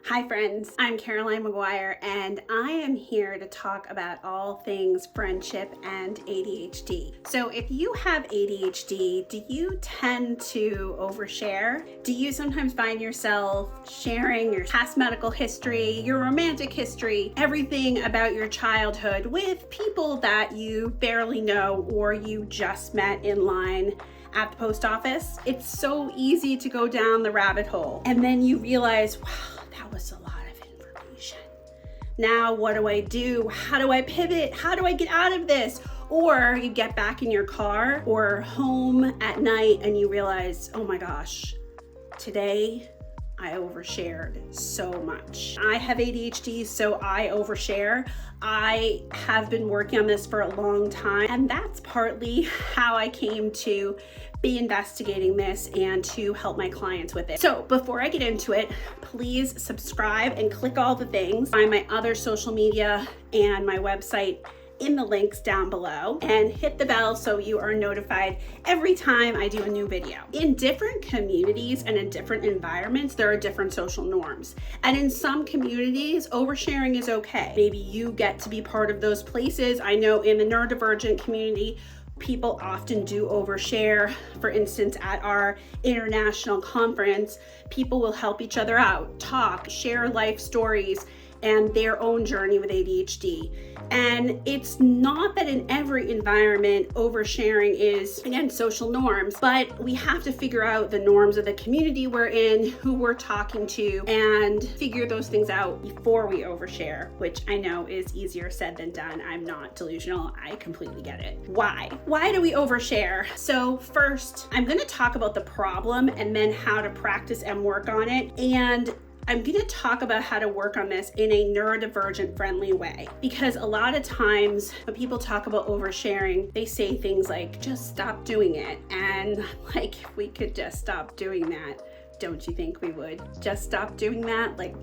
Hi friends, I'm Caroline McGuire and I am here to talk about all things friendship and ADHD. So if you have ADHD, do you tend to overshare? Do you sometimes find yourself sharing your past medical history, your romantic history, everything about your childhood with people that you barely know or you just met in line at the post office? It's so easy to go down the rabbit hole and then you realize, wow, that was a lot of information. Now what do I do? How do I pivot? How do I get out of this? Or you get back in your car or home at night and you realize, oh my gosh, today I overshared so much. I have ADHD, so I overshare. I have been working on this for a long time, and that's partly how I came to be investigating this and to help my clients with it. So before I get into it, please subscribe and click all the things. Find my other social media and my website in the links down below, and hit the bell so you are notified every time I do a new video. In different communities and in different environments, there are different social norms. And in some communities, oversharing is okay. Maybe you get to be part of those places. I know in the neurodivergent community, people often do overshare. For instance, at our international conference, people will help each other out, talk, share life stories and their own journey with ADHD. And it's not that in every environment oversharing is, again, social norms, but we have to figure out the norms of the community we're in, who we're talking to, and figure those things out before we overshare, which I know is easier said than done. I'm not delusional. I completely get it. Why? Why do we overshare? So first, I'm going to talk about the problem and then how to practice and work on it. And I'm going to talk about how to work on this in a neurodivergent friendly way, because a lot of times when people talk about oversharing, they say things like, just stop doing it. And like, if we could just stop doing that, don't you think we would just stop doing that? Like,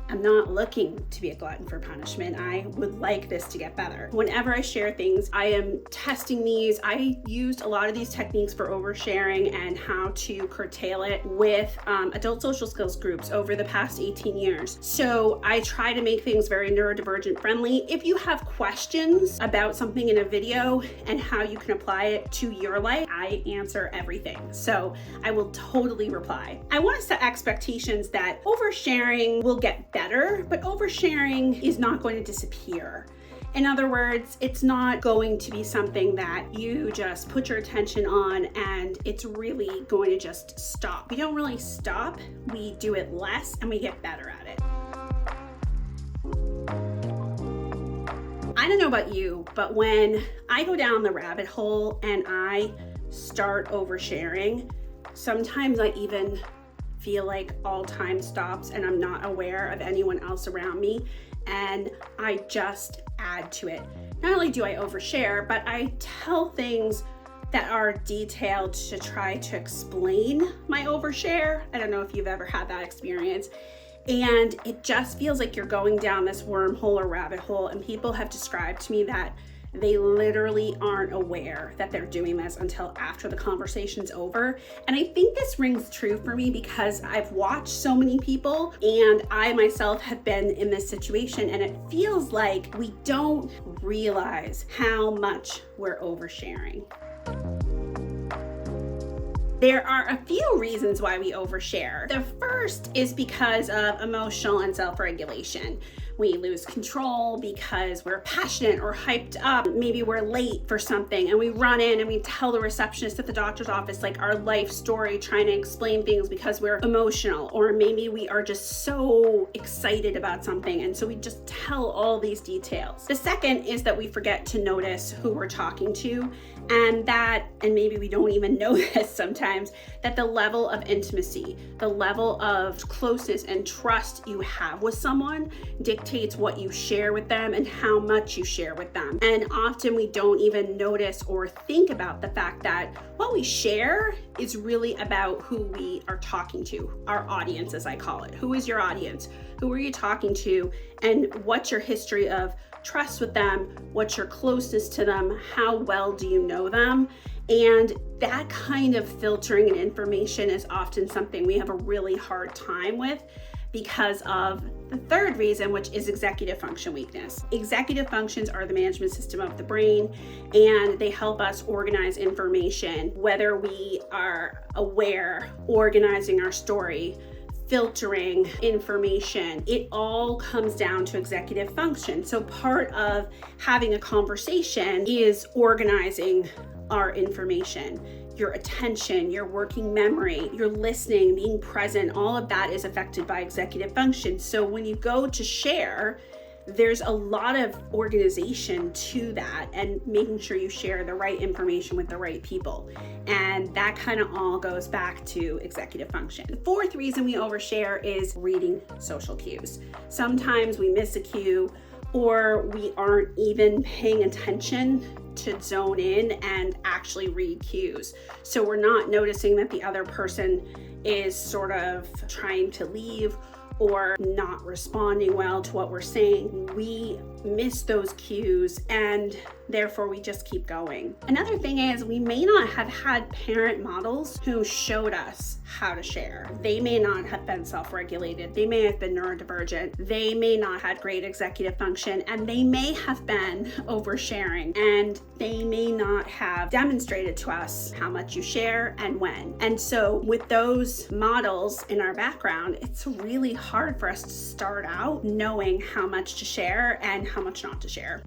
I'm not looking to be a glutton for punishment. I would like this to get better. Whenever I share things, I am testing these. I used a lot of these techniques for oversharing and how to curtail it with adult social skills groups over the past 18 years. So I try to make things very neurodivergent friendly. If you have questions about something in a video and how you can apply it to your life, I answer everything. So I will totally reply. I want to set expectations that oversharing will get better, but oversharing is not going to disappear. In other words, it's not going to be something that you just put your attention on and it's really going to just stop. We don't really stop, we do it less and we get better at it. I don't know about you, but when I go down the rabbit hole and I start oversharing, sometimes I even feel like all time stops and I'm not aware of anyone else around me and I just add to it. Not only do I overshare, but I tell things that are detailed to try to explain my overshare. I don't know if you've ever had that experience. And it just feels like you're going down this wormhole or rabbit hole, and people have described to me that they literally aren't aware that they're doing this until after the conversation's over. And I think this rings true for me because I've watched so many people and I myself have been in this situation, and it feels like we don't realize how much we're oversharing. There are a few reasons why we overshare. The first is because of emotional and self-regulation. We lose control because we're passionate or hyped up. Maybe we're late for something and we run in and we tell the receptionist at the doctor's office like our life story, trying to explain things because we're emotional. Or maybe we are just so excited about something and so we just tell all these details. The second is that we forget to notice who we're talking to, and maybe we don't even know this sometimes, that the level of intimacy, the level of closeness and trust you have with someone dictates what you share with them and how much you share with them. And often we don't even notice or think about the fact that what we share is really about who we are talking to, our audience, as I call it. Who is your audience? Who are you talking to? And what's your history of trust with them? What's your closeness to them? How well do you know them? And that kind of filtering and information is often something we have a really hard time with because of the third reason, which is executive function weakness. Executive functions are the management system of the brain, and they help us organize information, whether we are aware, organizing our story, filtering information. It all comes down to executive function. So part of having a conversation is organizing our information. Your attention, your working memory, your listening, being present, all of that is affected by executive function. So when you go to share, there's a lot of organization to that and making sure you share the right information with the right people. And that kind of all goes back to executive function. The fourth reason we overshare is reading social cues. Sometimes we miss a cue, or we aren't even paying attention to zone in and actually read cues. So we're not noticing that the other person is sort of trying to leave or not responding well to what we're saying. We miss those cues and therefore we just keep going. Another thing is we may not have had parent models who showed us how to share. They may not have been self-regulated. They may have been neurodivergent. They may not have great executive function, and they may have been oversharing, and they may not have demonstrated to us how much you share and when. And so with those models in our background, it's really hard for us to start out knowing how much to share and how much not to share.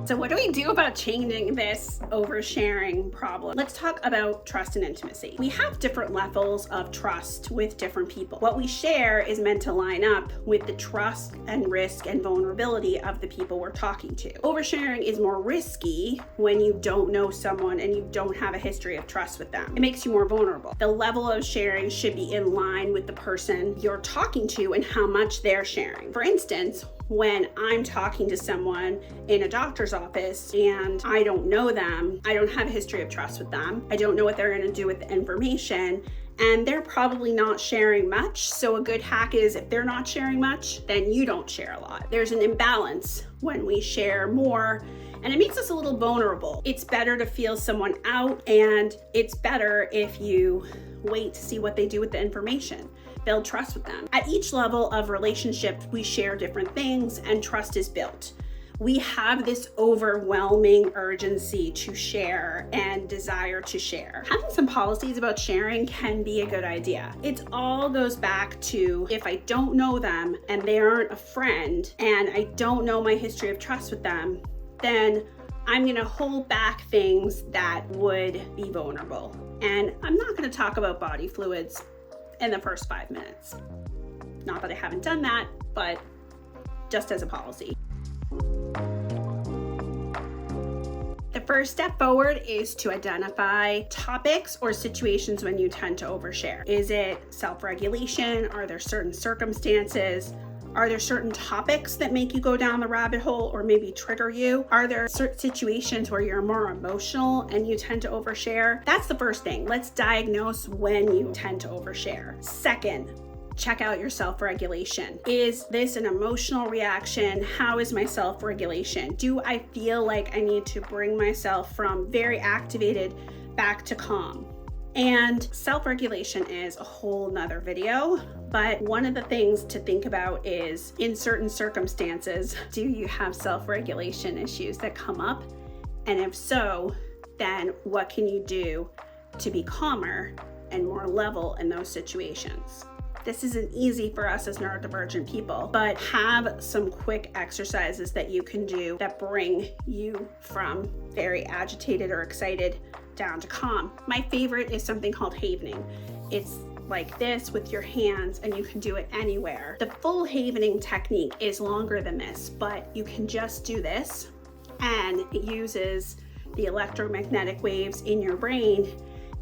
So what do we do about changing this oversharing problem? Let's talk about trust and intimacy. We have different levels of trust with different people. What we share is meant to line up with the trust and risk and vulnerability of the people we're talking to. Oversharing is more risky when you don't know someone and you don't have a history of trust with them. It makes you more vulnerable. The level of sharing should be in line with the person you're talking to and how much they're sharing. For instance, when I'm talking to someone in a doctor's office and I don't know them, I don't have a history of trust with them, I don't know what they're going to do with the information, and they're probably not sharing much. So a good hack is if they're not sharing much, then you don't share a lot. There's an imbalance when we share more, and it makes us a little vulnerable. It's better to feel someone out, and it's better if you wait to see what they do with the information. Build trust with them. At each level of relationship, we share different things and trust is built. We have this overwhelming urgency to share and desire to share. Having some policies about sharing can be a good idea. It all goes back to if I don't know them and they aren't a friend and I don't know my history of trust with them, then I'm gonna hold back things that would be vulnerable. And I'm not gonna talk about body fluids in the first 5 minutes. Not that I haven't done that, but just as a policy. The first step forward is to identify topics or situations when you tend to overshare. Is it self-regulation? Are there certain circumstances? Are there certain topics that make you go down the rabbit hole or maybe trigger you? Are there certain situations where you're more emotional and you tend to overshare? That's the first thing. Let's diagnose when you tend to overshare. Second, check out your self-regulation. Is this an emotional reaction? How is my self-regulation? Do I feel like I need to bring myself from very activated back to calm? And self-regulation is a whole nother video, but one of the things to think about is in certain circumstances, do you have self-regulation issues that come up? And if so, then what can you do to be calmer and more level in those situations? This isn't easy for us as neurodivergent people, but have some quick exercises that you can do that bring you from very agitated or excited down to calm. My favorite is something called havening. It's like this with your hands and you can do it anywhere. The full havening technique is longer than this, but you can just do this and it uses the electromagnetic waves in your brain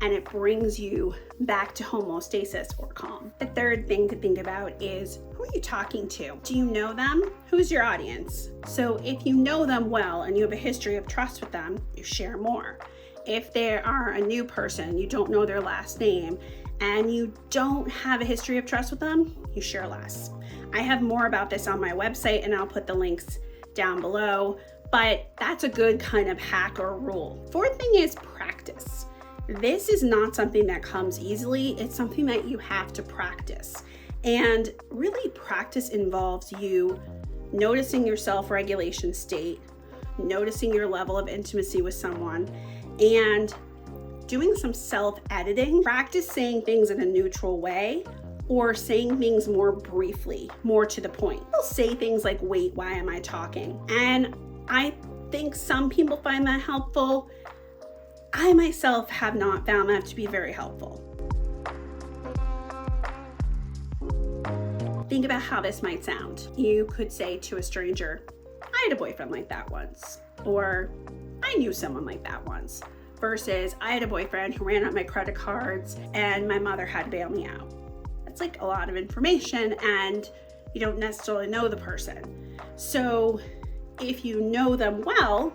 and it brings you back to homeostasis or calm. The third thing to think about is who are you talking to? Do you know them? Who's your audience? So if you know them well and you have a history of trust with them, you share more. If they are a new person, you don't know their last name, and you don't have a history of trust with them, you share less. I have more about this on my website and I'll put the links down below, but that's a good kind of hack or rule. Fourth thing is practice. This is not something that comes easily. It's something that you have to practice. And really, practice involves you noticing your self-regulation state, noticing your level of intimacy with someone, and doing some self-editing. Practice saying things in a neutral way or saying things more briefly, more to the point. You'll say things like, wait, why am I talking? And I think some people find that helpful. I myself have not found that to be very helpful. Think about how this might sound. You could say to a stranger, I had a boyfriend like that once, or I knew someone like that once, versus I had a boyfriend who ran up my credit cards and my mother had to bail me out. That's like a lot of information and you don't necessarily know the person. So if you know them well,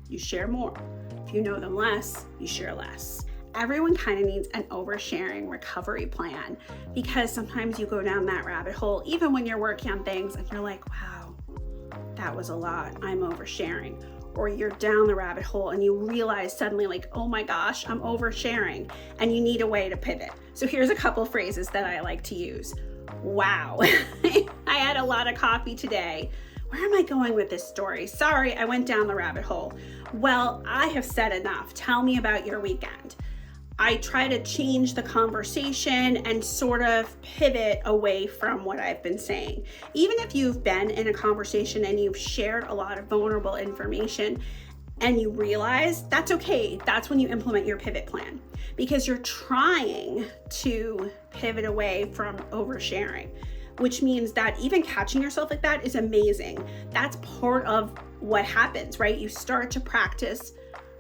you share more. If you know them less, you share less. Everyone kind of needs an oversharing recovery plan, because sometimes you go down that rabbit hole, even when you're working on things and you're like, wow, that was a lot, I'm oversharing. Or you're down the rabbit hole and you realize suddenly like, oh my gosh, I'm oversharing, and you need a way to pivot. So here's a couple phrases that I like to use. Wow, I had a lot of coffee today. Where am I going with this story? Sorry, I went down the rabbit hole. Well, I have said enough. Tell me about your weekend. I try to change the conversation and sort of pivot away from what I've been saying. Even if you've been in a conversation and you've shared a lot of vulnerable information and you realize that's okay, that's when you implement your pivot plan, because you're trying to pivot away from oversharing, which means that even catching yourself like that is amazing. That's part of what happens, right? You start to practice.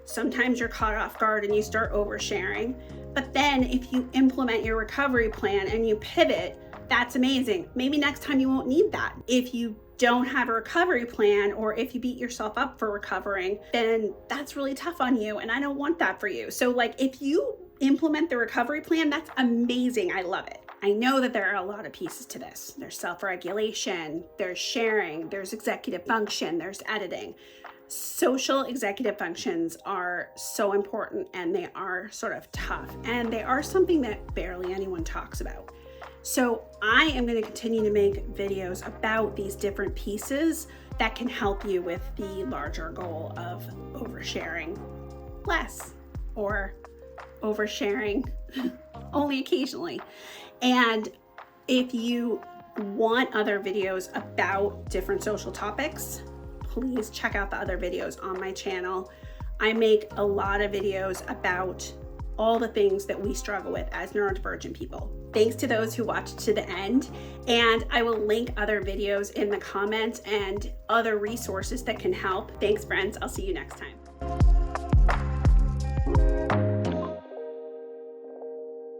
Sometimes you're caught off guard and you start oversharing. But then if you implement your recovery plan and you pivot, that's amazing. Maybe next time you won't need that. If you don't have a recovery plan, or if you beat yourself up for recovering, then that's really tough on you. And I don't want that for you. So like, if you implement the recovery plan, that's amazing. I love it. I know that there are a lot of pieces to this. There's self-regulation, there's sharing, there's executive function, there's editing. Social executive functions are so important, and they are sort of tough, and they are something that barely anyone talks about. So I am going to continue to make videos about these different pieces that can help you with the larger goal of oversharing less, or oversharing only occasionally. And if you want other videos about different social topics, please check out the other videos on my channel. I make a lot of videos about all the things that we struggle with as neurodivergent people. Thanks to those who watched to the end, and I will link other videos in the comments and other resources that can help. Thanks, friends. I'll see you next time.